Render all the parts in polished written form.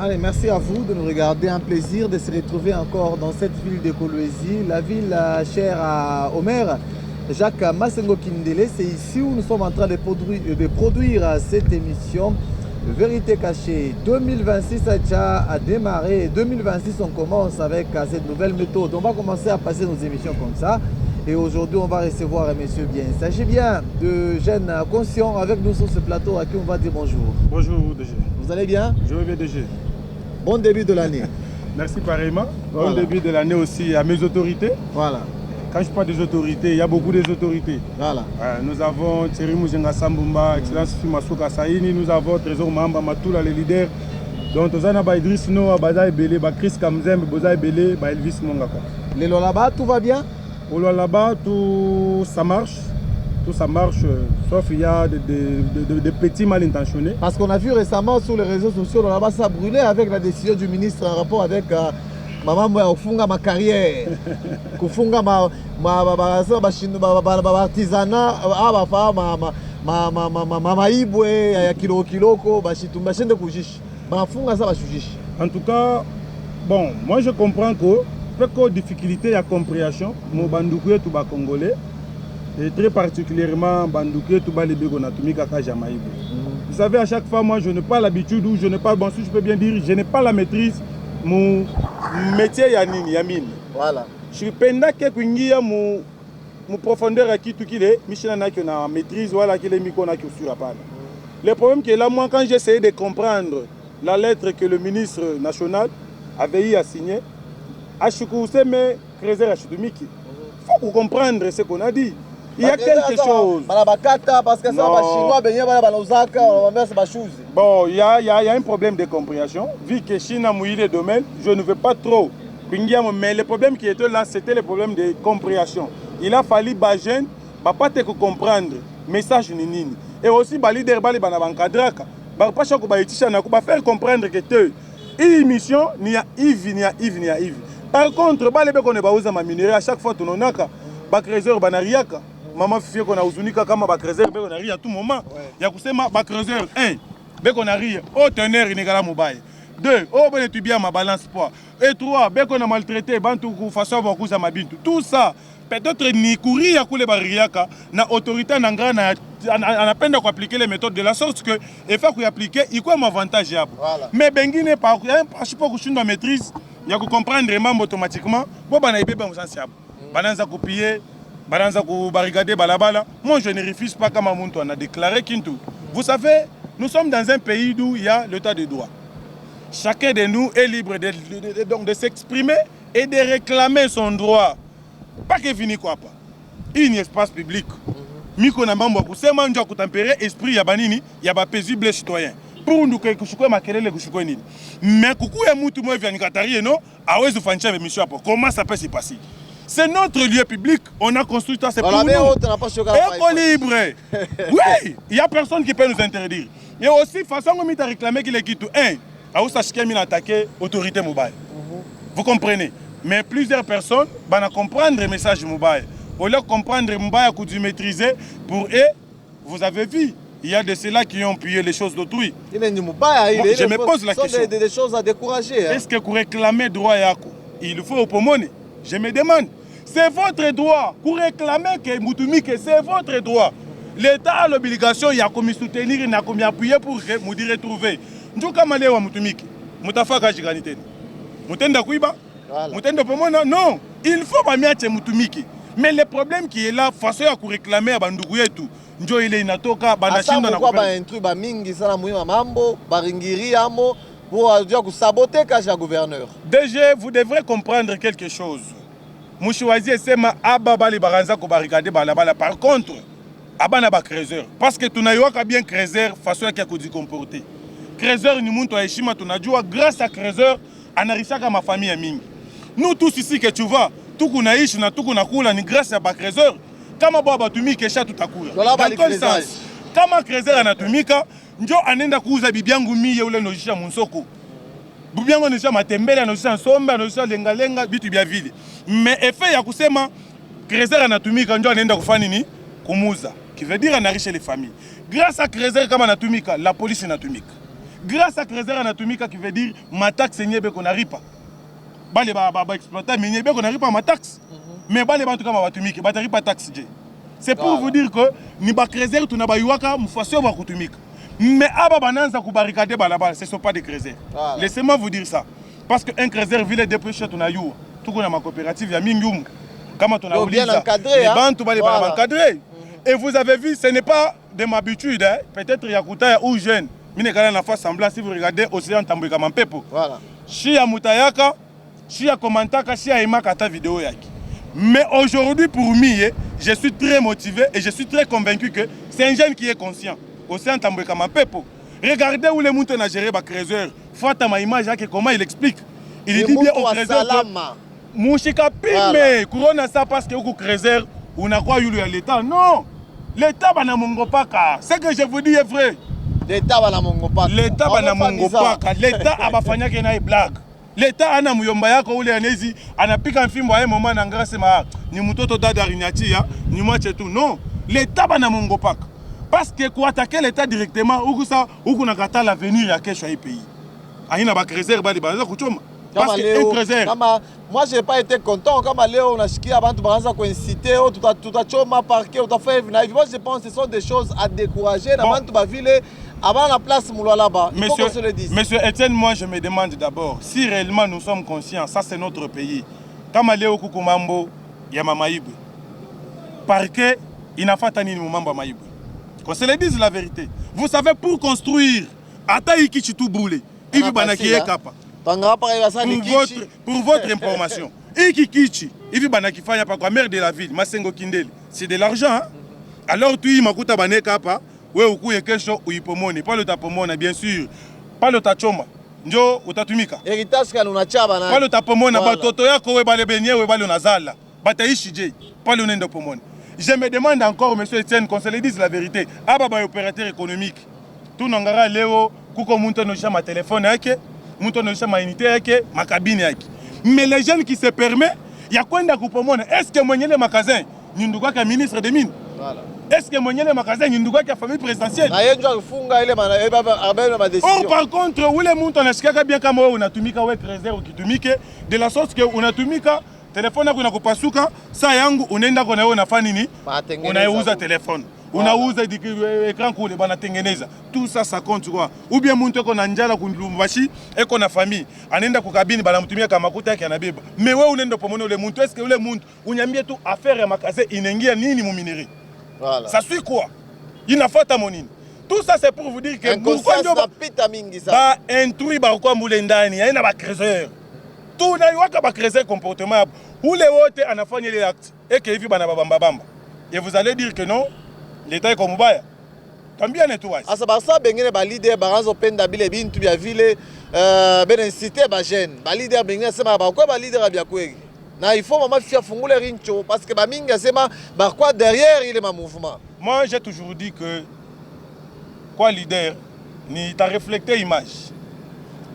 Allez, merci à vous de nous regarder. Un plaisir de se retrouver encore dans cette ville de Kolwezi, la ville chère à Omer, Jacques Massengo Kindele. C'est ici où nous sommes en train de produire cette émission Vérité cachée. 2026 a déjà démarré. 2026, on commence avec cette nouvelle méthode. On va commencer à passer nos émissions comme ça. Et aujourd'hui, on va recevoir un monsieur bien. Il s'agit bien de jeunes conscients avec nous sur ce plateau à qui on va dire bonjour. Bonjour DG. Vous allez bien? Je vais bien DG. Bon début de l'année. Merci pareillement. Voilà. Bon début de l'année aussi à mes autorités. Voilà. Quand je parle des autorités, il y a beaucoup des autorités. Voilà. Nous avons Thierry Moujenga Sambumba, Excellence Fimasouka Saïni, nous avons Trésor Mahamba Matoula, les leaders. Donc, nous avons Idriss Noa, Baza Ebele, Chris Kamzem, Boza Ebele, Elvis Mongaka. Les là-bas, tout va bien? Là-bas, tout ça marche. Tout ça marche, sauf il y a des petits mal intentionnés. Parce qu'on a vu récemment sur les réseaux sociaux, là-bas, ça brûlait avec la décision du ministre en rapport avec maman moi kufunga ma carrière, kufunga ma artisanat, maibwe ya kiloko bashitumba shende kujishi. Bafunga ça bashujishi. En tout cas, bon, moi je comprends que peu de difficulté à compréhension, mon bandoukou tout bas congolais. Et très particulièrement, Bandouké, Touba, les Bégonatomie, Kaka, Jamaïbe. Vous savez, à chaque fois, moi, je n'ai pas l'habitude ou je n'ai pas, bon, si je peux bien dire, je n'ai pas la maîtrise. Mon métier, Yamine. Voilà. Je suis pendant que mon profondeur à qui tout qu'il est, Michel n'a que la maîtrise, voilà, qu'il est mis qu'on a que sur la panne. Le problème qui est là, moi, quand j'ai essayé de comprendre la lettre que le ministre national avait eu à signer, à Choukousé, mais Crézer à Choutoumiki. Il faut comprendre ce qu'on a dit. Il y a quelque chose. Parce que ça, bon, il y a un problème de compréhension. Vu que Chine a mouillé les domaines, je ne veux pas trop. Mais le problème qui était là, c'était le problème de compréhension. Il a fallu Bajen, pas te comprendre message nini. Et aussi, les leaders, les bancadraka, pas faire comprendre que tu une mission, il y a Yves, il y a Yves, il y a Yves. Par contre, les gens qui ont minerai à chaque fois, tu n'as pas de banariaka. Maman fille qu'on a uzunika kama bakrezer beko na ri à tout moment. Ya kusema bakrezer 1 beko na ri au teneur inegala mobile. 2 oh ben tu bien ma balance poids. Et 3 beko na maltraité bantu ku façon ba kuza mabintu. Tout ça peut-être ni courir ya kule bariaka na autorité na ngana anapenda ko appliquer les méthodes de la sorte que effa ku appliquer iko un avantage yabo. Mais bengine pas je pas kushinda maîtrise ya ku comprendre mambo automatiquement bo bana ibeba musansiabo. Bananza copier Baranza ko barricade balabala. Moi je ne refuse pas comme Amuntu a déclaré Kintu. Vous savez, nous sommes dans un pays où il y a l'état de droit. Chacun de nous est libre de s'exprimer et de réclamer son droit. Pas que fini quoi pas. Il y a un espace public. Miko na mambo kusema ndio kutempérer esprit ya banini ya ba paisible citoyen. Pour nous que kushukwe makelele kushukwe nini. Mais kuku ya mutu mwe vya nikatarie no awezi ufanisha émission hapo. Comment ça peut se passer? C'est notre lieu public, on a construit ça, c'est pour nous. Éco libre. Oui, il n'y a personne qui peut nous interdire. Et aussi, façon dont on a réclamé qu'il est quitté. 1, à où ça a attaqué l'autorité mobile. Vous comprenez? Mais plusieurs personnes vont comprendre le message mobile. Au lieu de comprendre le mobile, que tu maîtriser, pour eux, vous avez vu, il y a de ceux-là qui ont pillé les choses d'autrui. Je me pose la question. Ce sont des choses à décourager. Est-ce que pour réclamer droit, il faut au pomone? Je me demande. C'est votre droit. Pour réclamer que Moutoumiki, c'est votre droit. L'État a l'obligation, il y a comme soutenir, il y a comme appuyer pour que vous dire retrouver. Nous comme aller à Moutoumiki, Moutafaka Jiganité. Moutenda Kouiba, Moutenda Pomona, non. Il faut pas mettre Moutoumiki. Mais le problème qui est là, façon à réclamer à Bandougoué et tout. Njo il est inatoka, Banachine dans la pourquoi un truc, Mingi, ça la mouima mambo, Baringiri amo, pour saboter le gouverneur. DG, vous devrez comprendre quelque chose. Mouchouazi et Sema Ababa les Baranza ko barricade balabala. Par contre, Abana ba Crézer. Parce que tu n'as pas bien Crézer façon à se comporter. Crézer ni muntu aishima tunajua grâce à Crézer anarisaka ma famille mingi. Nous tous ici que tu vois, tout kunaishi na tout kunakula ni grâce à ba Crézer. Kama baba tumike kesha tutakula. Dans quel sens? Kama Crézer anatumika, njo anenda kuuza bibiangu miye ule nojisha munsoko. Bibiangu nojisha matembele nojisha nsomba nojisha lenga bitu bia vile. Mais effet ya kusema Crézer anatumika ndio anaenda kufanya nini? Kumuza. Qui veut dire enrichir les familles. Grâce à Crézer kama anatumika, la police inatumika. Grâce à Crézer Anatomika qui veut dire ma taxe nyebe qu'on n'arrive pas. Bale ba exploiter mais nyebe qu'on n'arrive pas ma taxe. Mais bale ba en tout cas ma batumika, ba n'arrive pas taxe. C'est pour vous dire que ni ba Crézer tu na ba yuaka mfasio ba kutumika. Mais aba bananza ku barricade balabala, ce sont pas des Crézer. Laissez-moi vous dire ça parce que un Crézer ville depuis chez ton ayou. Tout qu'on a ma coopérative ya mingum. Comment on a oublié ça. Les bandes bale ba encadré. Et vous avez vu, ce n'est pas de ma habitude, hein? Peut-être Yakuta ou jeune. Mine kala na face semblant si vous regardez Océan Tambouika Mampepo. Voilà. Chia Mutayaka, chia Komantaka, chia Emaka ta vidéo yaki. Mais aujourd'hui pour moi, je suis très motivé et je suis très convaincu que c'est un jeune qui est conscient. Océan Tambouika Mampepo. Regardez où les moutons ont géré ba Crézer. Fata ma image yaki comment il explique. Il dit bien au Crézer que Mouchika pime couronne ça parce que au Crézer on a quoi eu l'État. Non. L'État va na mongo paka. Ce que je vous dis est vrai. L'État va na mongo paka. L'État va na mongo paka. L'État abafanya kena e blague. L'État ana muyomba yako ule anezi anapika mfimbo à un moment na ngase ma ni mutoto dada rinyati ya ni mwache tu. Non. L'État va na mongo paka. Parce que pour attaquer l'État directement ou na kata l'avenir ya kesho ya pays. Aina ba Crézer ba libanza kuchoma. Parce que un Crézer. Moi, je n'ai pas été content. Comme Léo, on a chiqué avant de inciter, tout a chômé, parqué, tout a fait. Moi, je pense que ce sont des choses à décourager. Avant de ville, avant la place Mouloua là-bas. Il faut qu'on se le dise. Monsieur Etienne, moi, je me demande d'abord, si réellement nous sommes conscients, ça c'est notre pays. Comme Léo Kukumambo, il y a Mamaïbou. Parquet, il n'a pas tani Mumamba Maïbou. Qu'on se le dise la vérité. Vous savez, pour construire, Ataïki Chitou Boulé, il veut banakiye kapa. Pour votre information, Ikikichi, il vit banakifanya par quoi maire de la ville, Masengo Kindele, c'est de l'argent. Hein? Alors tu y makuta baneka pa, ouais ou kuye kesho ou ipomone, pas le tapomone bien sûr, pas le tachoma, njo utatumika. Héritage kanuna chaba na. Pas le tapomone, batoto yako we bale benye we bale nazala, bataishi je, pas le nendo pomone. Je me demande encore, monsieur Etienne, qu'on se le dise la vérité, aba opérateur économique, tout n'angara Léo, kuko munto no chama téléphone yake. Mouton ne ma unité yake, ma cabine yake. Mais les jeunes qui se permettent, il y a quoi d'akupomone? Est-ce que mon yele magasin, n'indouga qu'un ministre des mines? Voilà. Est-ce que mon yele magasin, n'indouga qu'un famille présidentielle? Oh, par contre, où les moutons n'escaka bien comme on a tumika ou Crézer ou kitumike, de la sorte que on a tumika, téléphone qu'on a kupasuka, ça yangu, on enda qu'on a on a fanini, on a usé téléphone. On a usé l'écran pour les banatengeneza. Tout ça, ça compte quoi. Ou bien monter qu'on a njala kunlumbashi et qu'on a famille. Anenda ku kabine banamutumia kama makuta yake anabeba. Mais wewe unaenda pomone le muntu. Est-ce que le muntu unyambia tu affaire ya makaze inengia nini mu minerai? Voilà. Ça suit quoi? Il n'a pas ta monine. Tout ça c'est pour vous dire que ba intrui ba kwa mule ndani, yana ba Crézer. Tout na yaka ba Crézer comportement. Ou les wote anafanya les actes et que hivi bana bamba bamba. Et vous allez dire que non. L'État est comme Mubaya. Combien de nettoyage? Ah, ça va ça, bengue ba leader, ba ranzo penda bile bintu bia ville, ben incité ba jeune, ba leader bengue sema ba quoi ba leader abia kwegi. Na il faut maman faire fungule rincho parce que ba minga sema ba quoi derrière il est ma mouvement. Moi j'ai toujours dit que quoi leader ni ta reflété image.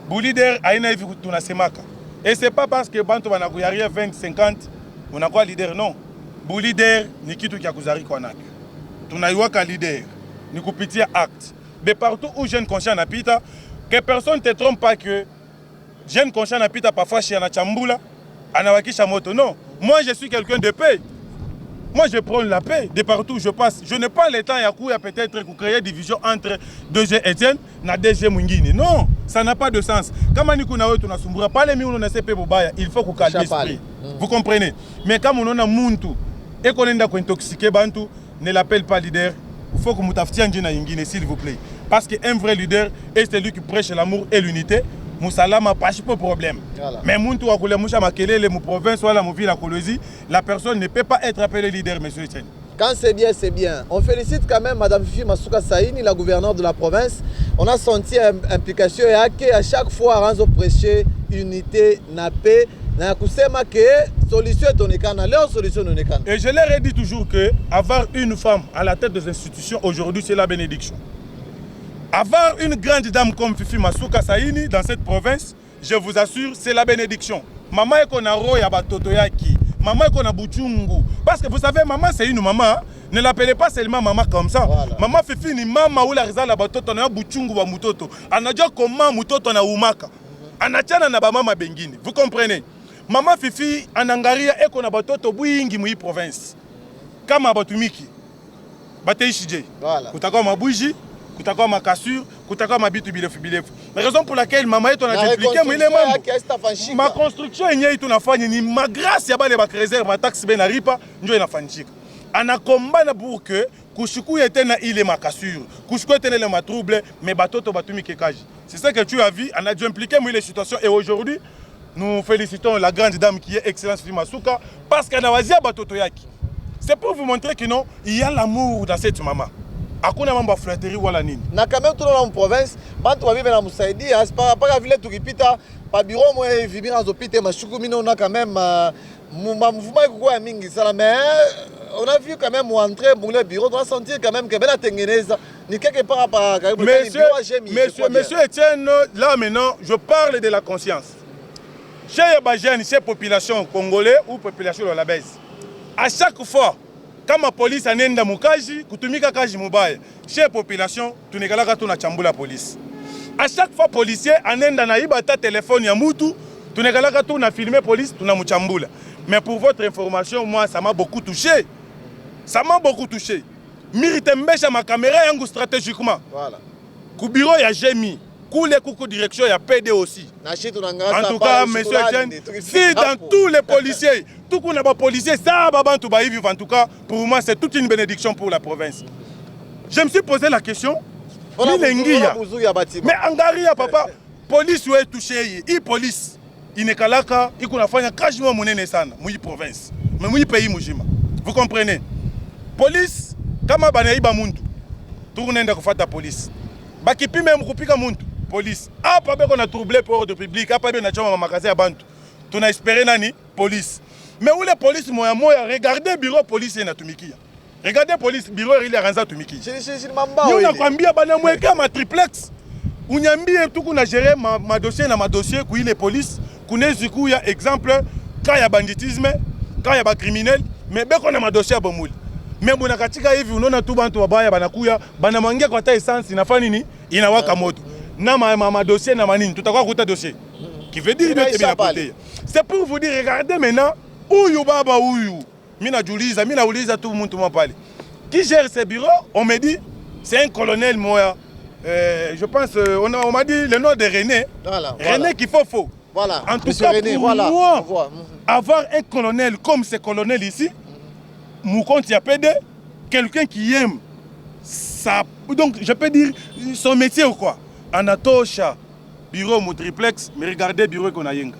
Bu leader aina hivi tunasemaka. Et c'est pas parce que bantu banakuyaria 20 50 on a quoi leader non. Bu leader ni kitu kia kuzari kwa naki. Tunaiwaka leader, ni kupitia acte. Mais partout où jeune conscient n'habite, que personne ne te trompe pas que jeune conscient n'habite parfois chez Anachambula, Anawakisha moto. Non, moi je suis quelqu'un de paix. Moi je prends la paix de partout où je passe. Je n'ai pas le temps à peut-être créer division entre 2G Etienne et 2G Mungini. Non, ça n'a pas de sens. Comme on a pas les miens, il faut qu'on calme l'esprit. Vous comprenez? Mais comme on a muntu et qu'on est intoxiqué, Bantu, ne l'appelle pas leader, il faut que vous taftiez s'il vous plaît. Parce qu'un vrai leader est celui qui prêche l'amour et l'unité. Moussalama pas de problème. Voilà. Mais Muntu Akule Moucha Makele, mon province, soit la ville à Colosie, la personne ne peut pas être appelée leader, monsieur Etienne. Quand c'est bien, c'est bien. On félicite quand même Mme Fifi Masuka Saini, la gouverneure de la province. On a senti implication et à chaque fois, Ranzo prêcher unité, na paix. Et je leur ai dit toujours que avoir une femme à la tête des institutions aujourd'hui, c'est la bénédiction. Avoir une grande dame comme Fifi Masuka Saini dans cette province, je vous assure, c'est la bénédiction. Maman est qu'on a roya batoto yaki, maman est qu'on a buchungu. Parce que vous savez, maman c'est une maman. Ne l'appelez pas seulement maman comme ça. Voilà. Maman Fifi ni mama ou la rizala batoto na buchungu wa mutoto. Anajua comment mutoto na umaka. Anachana na bamama bengine. Vous comprenez? Maman Fifi anangaria eko na batoto bwingi mu province. Kama batumiki. Bateishije. Voilà. Kutakuwa mabuji, kutakuwa makasure, kutakuwa mabitu bilefu bilefu. La raison pour laquelle maman yetu na expliquer mwile mambo. Ma construction yenyewe tunafanya ni ma grâce ya bale ba réserve ba taxe ben ripa ndio inafanyika. Anakombana pour que kushuku yetena ile makasure, kushuku yetena le matrouble mais batoto batumiki kaji. C'est ça que tu as vu, on a dû impliquer moi les situations et aujourd'hui nous félicitons la grande dame qui est Excellence Fimasuka parce qu'elle a wazia batoto yaki. C'est pour vous montrer que non, il y a l'amour dans cette maman. Hakuna mambo flatterie wala nini. Na quand même tout dans la province, bantu wa bibe na musaidi, pas vile tukipita pa bureau moi vibira zopite mashuku mino na quand même mouvement kwa mingi ça mais on a vu quand même entrer pour le bureau, on a senti quand même que bela tengeneza ni quelque part par Monsieur Etienne, là maintenant, je parle de la conscience. Chez les jeunes, chez la population congolaise ou population de la baisse, à chaque fois, quand la police a nenda mukaji, kutumika kaji mubaya, chez la population, tu n'es pas là tu na chamboula la police. À chaque fois, policier a nenda na ibata téléphone ya mutu, tu n'es pas là tu na filmé police, tu na muchambula. Mais pour votre information, moi, ça m'a beaucoup touché. Ça m'a beaucoup touché. Mirite mbesha ma caméra yangu stratégiquement. Voilà. Ku bureau ya Jemi, kule kuku direction ya PD aussi. En tout cas, monsieur Etienne, si dans tous les policiers, tout qu'on a pas policiers, ça babantu ba vivre en tout cas, pour moi c'est toute une bénédiction pour la province. Je me suis posé la question. Mais angaria papa, police ou est touché, i police, inekalaka, ikunafanya kajima munene sana, mui province, mais mui pays mujima. Vous comprenez? Police, kama banaiba muntu, tournenda kufata police. Bakipi même kupika muntu, police. Apa beko na troublé pour ordre public, apa beko na choma magasin ya bantu. Tuna espérer nani? Police. Mais où les police moya moya, regardez bureau police na tumikia. Regardez police bureau il ranza tumikia. Nous na kwambia bana mweka ma triplex. Unyambie tuku na gérer ma dossier na ma dossier ku ile police, kunezi ku ya exemple cas ya banditisme, cas ya ba criminel, mais beko na ma dossier bomuli. Mais bon katika hivi unaona tu bantu wabaya banakuya banamangia kwa ta essence inafanya nini inawaka moto na ma dossier na manini tutakuwa kuta dossier qui veut dire bien côté. C'est pour vous dire regardez maintenant huyu baba huyu mina uliza tout mtu pale qui gère ce bureau. On me dit c'est un colonel moi je pense on m'a dit le nom de René. Voilà, René qui faut voilà. En tout cas René, pour voilà. Moi avoir un colonel comme ce colonel ici, Moukonti a PD, quelqu'un qui aime ça, donc je peux dire son métier ou quoi. Anatosha, bureau mu triplex, mais regardez bureau qu'on a yenga.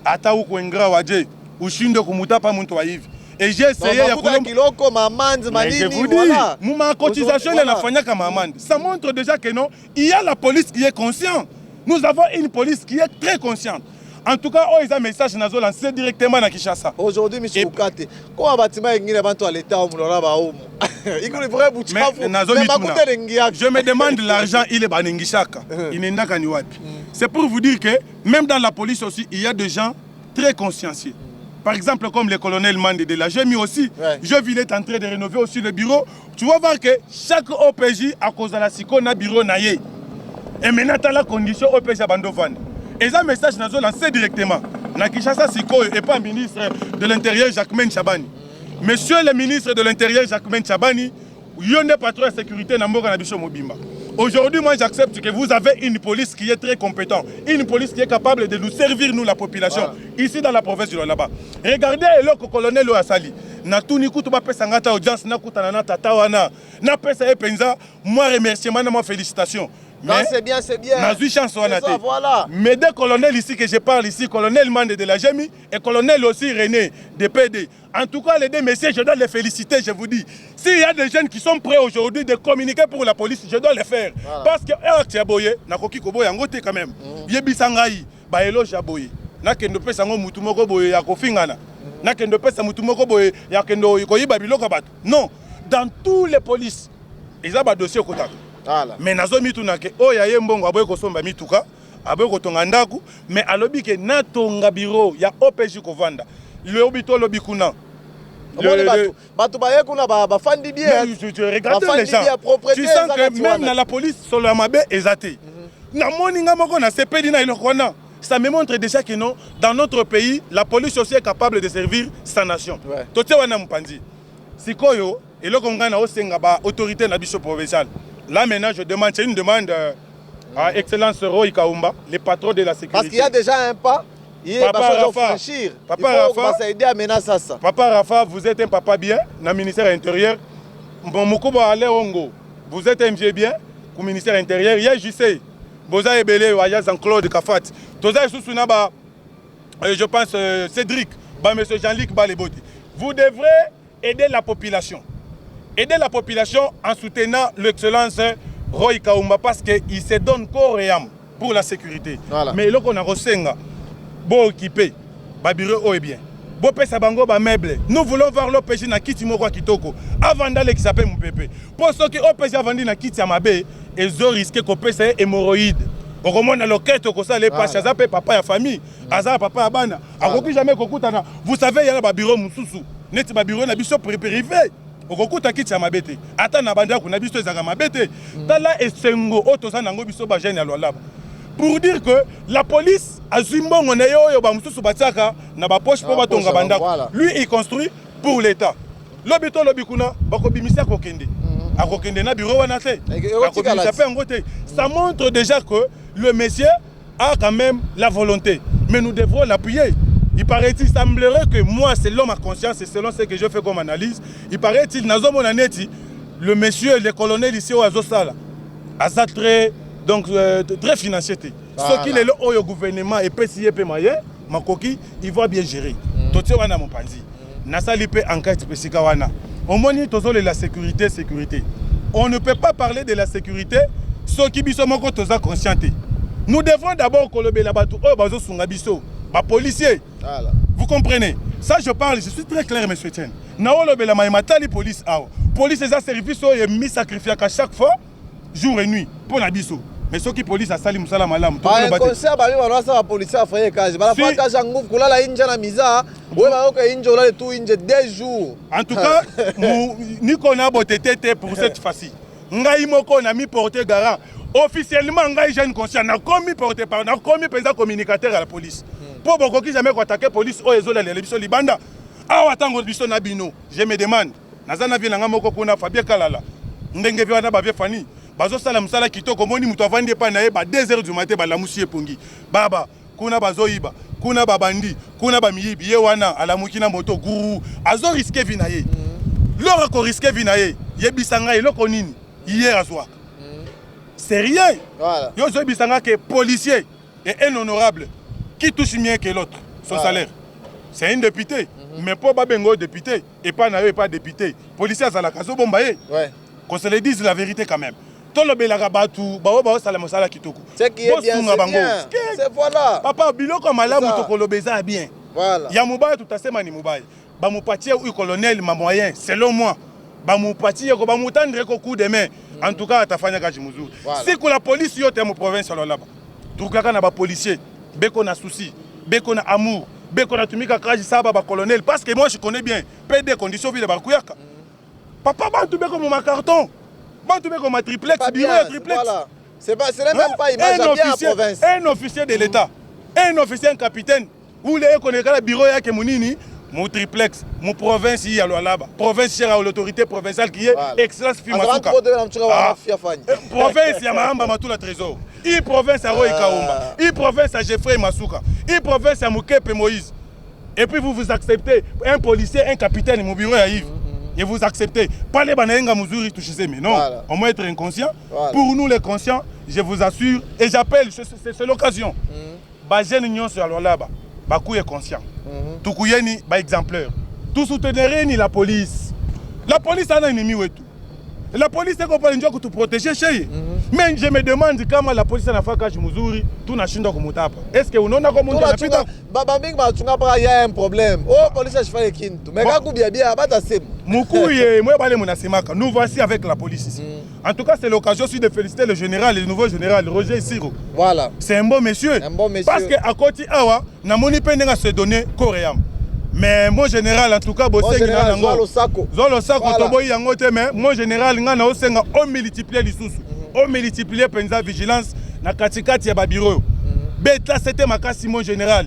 Ata ou kwengra waje, ushindo kumuta pa muntu wa hivi. Et j'ai essayé ya kiloko mamande manini voilà. Mouma cotisation elle a fanya comme amande. Ça montre déjà que non, il y a la police qui est consciente. Nous avons une police qui est très consciente. En tout cas, ils ont un message nazo lancé directement à Kinshasa. Aujourd'hui, M. Koukate, comment bâtiment est bantu à l'État au Moulora Baoum? Il est vrai je me demande l'argent, il est banengishaka. Il n'est pas niwapi. C'est pour vous dire que même dans la police aussi, il y a des gens très consciencieux. Par exemple, comme le colonel Mandé de la GMI aussi, je vis est en train de rénover aussi le bureau. Tu vas voir que chaque OPJ, à cause de la SICO, a un bureau naïe. Et maintenant, tu as la condition OPJ à Bandovan. Et ça, message nous a lancé directement. Na Kinshasa Siko et pas ministre de l'Intérieur Jacquemain Chabani. Monsieur le ministre de l'Intérieur Jacquemain Chabani, il y a pas trop de sécurité dans le Mobimba. Aujourd'hui, moi j'accepte que vous avez une police qui est très compétente, une police qui est capable de nous servir, nous la population, ici dans la province de là-bas. Regardez le colonel Ouassali. Na tuni kutu ba pesa ngata audience na kutana na tata wana. Na pesa epenza, moi remerciement, moi félicitations. C'est bien, c'est bien. Voilà. Mais deux colonels ici que je parle ici, colonel Mandé de la GMI et colonel aussi René de PD. En tout cas, les deux messieurs, je dois les féliciter, je vous dis. S'il y a des jeunes qui sont prêts aujourd'hui de communiquer pour la police, je dois les faire. Voilà. Parce que Tiaboye, Nakoki Koboye, Ngote quand même. Yebisangaï, Baelo Jaboye. Nakendo pesa ngo mutu moko boye ya kofingana. Nakendo pesa mutu moko boye ya kendo koyiba biloko bato. Non, dans tous les polices, ils ont un dossier au contact. Mais nazo mituna ke oya yembongo aboye kosomba mituka aboye kotonga ndaku mais alobi ke natonga bureau ya OPJ kovanda le obito lobi kuna Bato baye kuna ba fandi bien. Tu regardes les gens. Tu sens que même dans la police sur la mabe ezate. Na moninga moko na sepeli na ilokona. Ça me montre déjà que non, dans notre pays, la police aussi est capable de servir sa nation. Tote wana mpandi. Sikoyo, et le Congrès na osenga ba autorité na biso provinciale. Là maintenant je demande, c'est une demande à Excellence Roy Kaumba, le patron de la sécurité. Parce qu'il y a déjà un pas. Papa Rafa, Papa Rafa, vous êtes un papa bien dans le ministère intérieur. Mokouba Ale Ongo, vous êtes un vieux bien au ministère intérieur. Il y a JC, Boza Ebele, Jean-Claude Kafat. Je pense Cédric, M. Jean-Luc Baléboti. Vous devrez aider la population. Aider la population en soutenant l'excellence Roy Kaumba parce qu'il se donne corps et âme pour la sécurité. Voilà. Mais là qu'on a reçu bon équipé, babiro est bien. Bon pesa bango ba meuble. Nous voulons voir l'OPG na kiti moko kitoko. Avant d'aller qui s'appelle mon pépé. Pour ceux qui OPG avant na kiti amabe, ils ont risqué qu'on pèse hémorroïdes. Au moment na loquette ko ça les pas ça papa ya famille, azar papa ya bana. Akoki jamais kokutana. Vous savez il y a ba bureau mususu. Net ba bureau na biso privé. Okokuta kiti amabe te. Ata na banda ko na biso ezanga mabete. Tala esengo otoza nango biso ba jeune ya lwalaba. Pour dire que la police a Zimbongo lui il construit pour l'État. L'obito l'obikuna bakobimisa kokende. Akokende na bureau wana te. Ça montre déjà que le monsieur a quand même la volonté. Mais nous devons l'appuyer. Il paraît-il, semblerait que moi, selon ma conscience et selon ce que je fais comme analyse, il paraît-il, le monsieur, le colonel ici au Azosala, a très donc très financier. Ce qu'il est là au gouvernement et PCE Pemaye, Makoki, il va bien gérer. Toté wana mon panzi. Nasali pe enquête pesika wana. Au moins la sécurité. On ne peut pas parler de la sécurité ceux qui biso moko toza conscienté. Nous devons d'abord colober la bateau oh bazo sunga biso, ba policier. Voilà. Vous comprenez? Ça je parle, je suis très clair monsieur Etienne. Na olobe la maimata li police awo. Police eza service o mi sacrifier à chaque fois jour et nuit pour la biso. Mais ceux qui police à Salim Salam Alam. Un conseil à la police à faire case. Bala fa kaja ngouf kula la inja na miza. Ouais ba ko inja la tout inja 2 jours. En tout cas, ni qu'on a botété pour cette fois-ci. Ngai moko na mi porter garant. Officiellement ngai jeune conscient na commis porter par na commis président communicateur à la police. Pour beaucoup qui jamais attaquer police o ezola les biso libanda. Awa tango biso na bino. Je me demande. Nazana vilanga moko kuna Fabien Kalala. Ndenge vi wana ba vie fani. Bazo sala musala kitoko moni mutu avandi pa na ye ba 2 heures du matin ba la musie pongi baba kuna bazo iba kuna babandi kuna ba miyibi ye wana ala mukina moto guru azo risquer vie na ye lora ko risquer vie na ye yebisanga eloko nini hier azwa c'est rien voilà yo zo bisanga que policier est un honorable qui touche mieux que l'autre son salaire c'est un député mais pas babengo député et pas na yo et pas député policier azala kazo bomba ye ouais qu'on se le dise la vérité quand même. C'est qui est bien, c'est voilà. Papa, biloko malamu tokolobeza bien. Voilà. Ya mubaya tutasema ni mubaya. Ba mupatie ou colonel ma moyen selon moi. Ba mupatie ko ba mutandre ko coup de main. En tout cas atafanya kaji muzuri. Si ko la police yote mu province là là-bas. Tukaka na ba policier, beko na souci, beko na amour, beko na tumika kaji saba ba colonel parce que moi je connais bien PD conditions ville ba kuyaka. Papa ba tu beko mon carton. Tu mets comme un triplex, voilà. C'est même pas image bien en province. Un officier de l'État, un officier, un capitaine, ou les connaissent le bureau à Kemounini, mon triplex, mon province y a là-bas. Province chère à l'autorité provinciale qui est excellence Fimasuka. Province y a Mahamba Matou la trésor. I province à Roy Kaumba. I province à Geoffrey Masuka. I province à Moukepe Moïse. Et puis vous acceptez un policier, un capitaine, mon bureau à Yves. Et vous acceptez. Pas les banayenga muzuri touchisé, mais non. Voilà. On va être inconscient. Voilà. Pour nous les conscients, je vous assure, et j'appelle, c'est l'occasion. Bajen union sur là-bas. Bakou est conscient. Toukouyeni, ba exemplaire. Tout soutenir ni la police. La police a un ennemi ou tout. La police est compagnie de te protéger chez mais je me demande comment la police n'a pas caché Muzuri, tout n'a pas comme tapa. Est-ce que vous n'avez pas monté la pita? Babaming il y a un problème. Oh, police a fait kintu. Mais quand bien bien abata sem. Moukouye, moi balé mon asimaka. Nous voici avec la police ici. En tout cas, c'est l'occasion aussi de féliciter le général, le nouveau général Roger Siro. Voilà. C'est un bon monsieur. Un bon monsieur. Parce que à côté awa, na moni pendenga se donner coréam. Mais mon général, en tout cas, mon général, Zolo Sako, Toboyi Yangote, mais mon général, ngana osenga o multiplier les sous. O multiplier penza vigilance na katikati ya babiro. Beta c'était makasi mon général.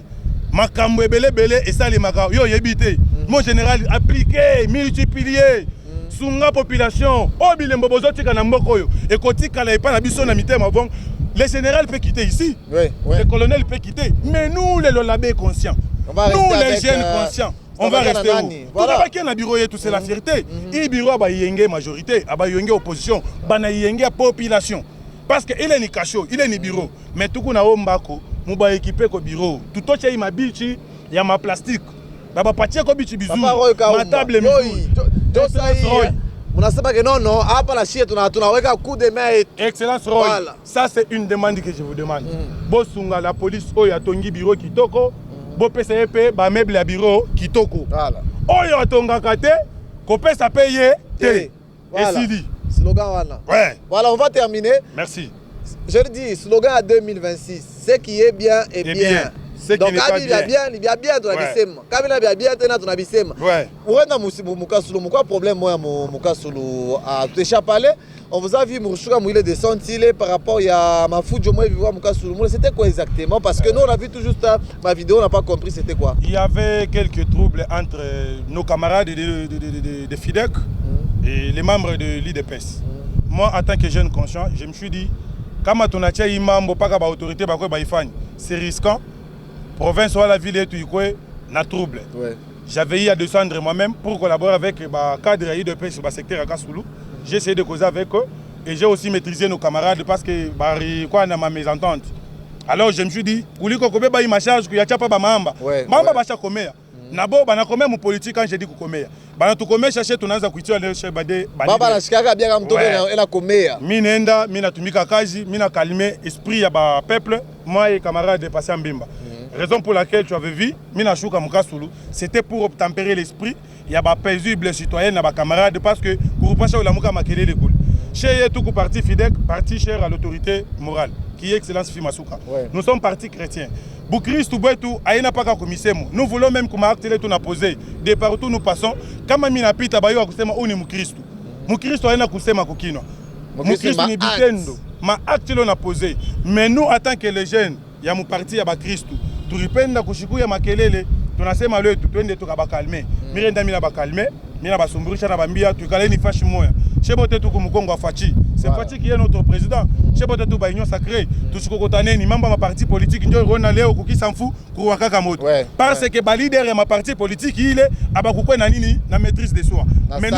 Makambo ebele bele et ça les makao. Yo yebite. Mon général appliquer, multiplier. Sunga population. O bilembo bozoti kana mboko yo. Et kotika la epa na biso na mitema avant. Le général peut quitter ici. Oui. Le colonel peut quitter. Mais nous les lolabé conscients. Nous les jeunes conscients. On va rester où? Voilà. Tout d'abord, bureau tout c'est la fierté. Et bureau ba yenge majorité, aba yenge opposition, bana yenge population. Parce que il est ni cachot, il est ni bureau. Mais tout qu'on a ombako, mu ba équipé ko bureau. Tout to chez ma bichi, ya ma plastique. Baba patie ko bichi bisou. Ma table misou. Munasema que non, hapa la chia tunaweka coup de main. Excellence Roy. Voilà. Ça c'est une demande que je vous demande. Bosunga la police oya tongi bureau kitoko. Bo PCP ba meuble à bureau kitoko. Voilà. Oyo tonga kate, ko pesa payer té. Voilà. Et Sidi. Slogan wana. Ouais. Voilà, on va terminer. Merci. Je le dis, slogan à 2026. Ce qui est bien est bien. Donc quand il y a bien, il y a bien dans la bisema. Quand il y a bien, dans la bisema. Ouais. Ouena mukasulu, muka problème moi mukasulu à Téchapalé. On vous a vu Mouchouka Mouile de Santile par rapport à ma foudre, moi, vivre Mukasulu. C'était quoi exactement? Parce que nous, on a vu tout juste ma vidéo, on n'a pas compris c'était quoi. Il y avait quelques troubles entre nos camarades de FIDEC et les membres de l'IDPS. Moi, en tant que jeune conscient, je me suis dit, comme on a dit, autorité, c'est risquant. Province ou la ville et tout, na trouble. J'avais eu à descendre moi-même pour collaborer avec le cadre de l'IDPS sur le secteur à Kassoulou. J'ai essayé de causer avec eux et j'ai aussi maîtrisé nos camarades parce que on a ma mésentente. Alors je me suis dit, Kouli Kokobe ba ma charge que yacha pas ba mamba. Mamba ba cha komea. Nabo ba na komea mu politique quand j'ai dit komea. Ba na to komea chercher tunaanza kuitia le chef bade. Baba na shikaka bien comme toke na komea. Mi nenda, mi na tumika kazi, mi na calmer esprit ya ba peuple, moi et camarades de passer en bimba. Raison pour laquelle tu avais vu, Mina Chouka Mukasulu, c'était pour tempérer l'esprit. Il y a des paisibles citoyens, des camarades, parce que pour passer au Lamouka Makele les coups. Chez tout parti FIDEC, parti cher à l'autorité morale, qui est Excellence Fimasuka. Nous sommes partis chrétiens. Boukris Toubouetou, Aïna Paka Comissem. Nous voulons même que ma acte tout posé. De partout nous passons. Comme Mina Pita Bayo Akusema, on est Moukristou. Moukristou Aïna Kusema Kokino. Moukristou ni bitendo. Ma acte l'on a posé. Mais nous, en tant que les jeunes, il y a mon parti, il y a Christou. Turipenda kushikuya makelele tunasema leo twende tukabakalme mirenda mina bakalme mina basumburisha na bambia tukale ni fashi moya chebote tuko mukongo afachi c'est Fachi qui est notre président chebote tu ba union sacrée tushikokotane ni mambo ma parti politique ndio rona leo kukisamfu kuwakaka moto parce que ba leader ya ma parti politique ile abakukwe na nini na maîtrise de soi mais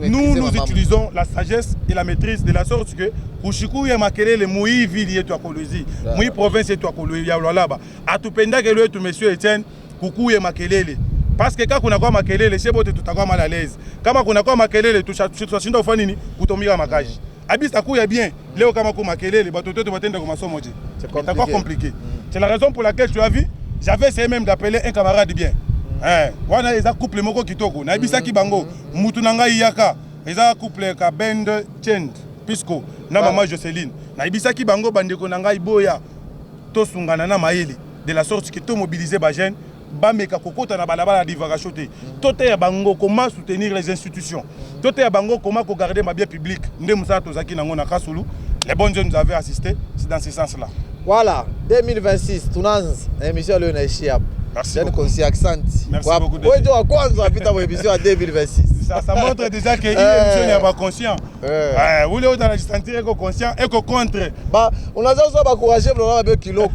nous utilisons la sagesse et la maîtrise de la sorte que kushikuya makelele mui ville yetu akolozi mui province yetu akolozi ya lwalaba atupenda que le tu monsieur Etienne kukuye makelele parce que quand kuna kwa makelele chebote tutakuwa mal à l'aise kama kuna kwa makelele tutashinda ufanya nini kutomika makaji abisa kuya bien leo kama kwa makelele batoto batenda kwa masomo je c'est encore compliqué c'est la raison pour laquelle tu as vu j'avais essayé même d'appeler un camarade bien wana eza couple moko kitoko na abisa ki bango mutu nanga yaka eza couple ka band chend pisco na mama Jocelyne na abisa ki bango bandeko nanga iboya to sungana na maeli de la sorte que tout mobiliser ba jeune bameka kokota na balabala divagation te tote ya bango comment soutenir les institutions tote ya bango comment garder ma bien public nde musa tozaki nango na Kasulu les bonnes jeunes nous avaient assisté c'est dans ce sens là voilà 2026 tunanza émission leo naishia hapo merci beaucoup wewe ndio kwanza apita kwa émission ya 2026 ça montre déjà que il émission n'est pas conscient vous le dans la sentir que conscient et que contre ba unaanza sasa ba courager blo ba kilo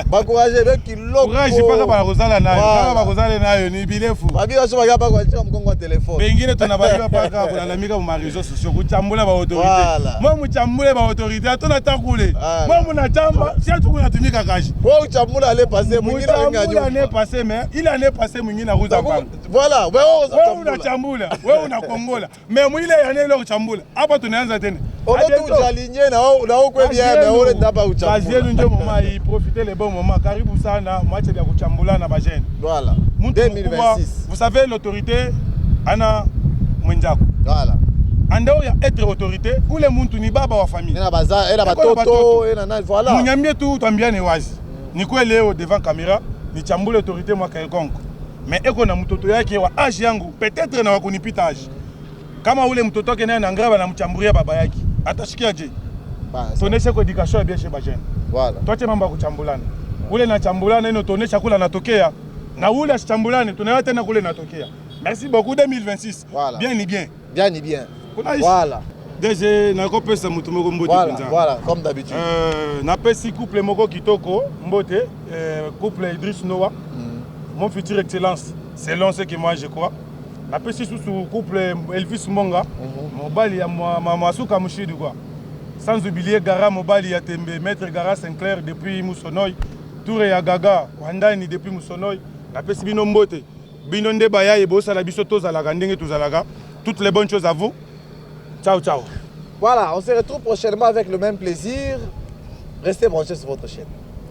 ba courager ba kilo courage pas ba rozala nayo ba rozala nayo ni bilefu babila sio ba kwa chama mkongo wa telefone bengine tunabaliwa paka kulalamika mu réseaux sociaux kuchambula ba autorité moi muchambule ba autorité atona takule moi munachamba si atu kunatumika kaji wewe uchambula ale passer mwingine nganyuma mais il année passée mwingine na ruza bank voilà wewe unachambula wewe unakongola mais mwile yana ile uchambula hapa tunaanza tena onotu ujalinye na wewe kwa bien mais wewe ndaba uchambula kazi yenu ndio mama i profiter les bons moments karibu sana mwache ya kuchambula na bajene voilà 2026 vous savez l'autorité ana mwenjako voilà andao ya être autorité ule muntu ni baba wa famille ina baza ina batoto ina na voilà munyambie tu twambiane wazi ni kwa leo devant caméra ni chambule autorité moi quelconque mais eko na mtoto yake wa âge yangu peut-être na wakunipita âge kama ule mtoto wake naye nangraba na mchamburia baba yake atashikia je tonesha kwa education ya biashe bajene voilà tuache mambo ya kuchambulana ule na chambulana ino tonesha kula natokea na ule asichambulane tunayo tena kule natokea. Merci beaucoup 2026 voilà. Bien ni bien voilà DG na kopesa mutu moko mbote voilà voilà comme d'habitude na pesi couple moko kitoko mbote couple Idriss Noah mon futur excellence selon ce que moi je crois. Na pesi sous couple Elvis Monga mobali ya Masuka Mushidu quoi. Sans oublier Gara mobali ya Tembe maître Gara Sinclair depuis Musonoy Touré ya Gaga Wandani depuis Musonoy. Na pesi bino mbote bino nde baya e bosa la biso tozalaka ndenge tozalaka. Toutes les bonnes choses à vous. Ciao ciao. Voilà, on se retrouve prochainement avec le même plaisir. Restez branchés sur votre chaîne.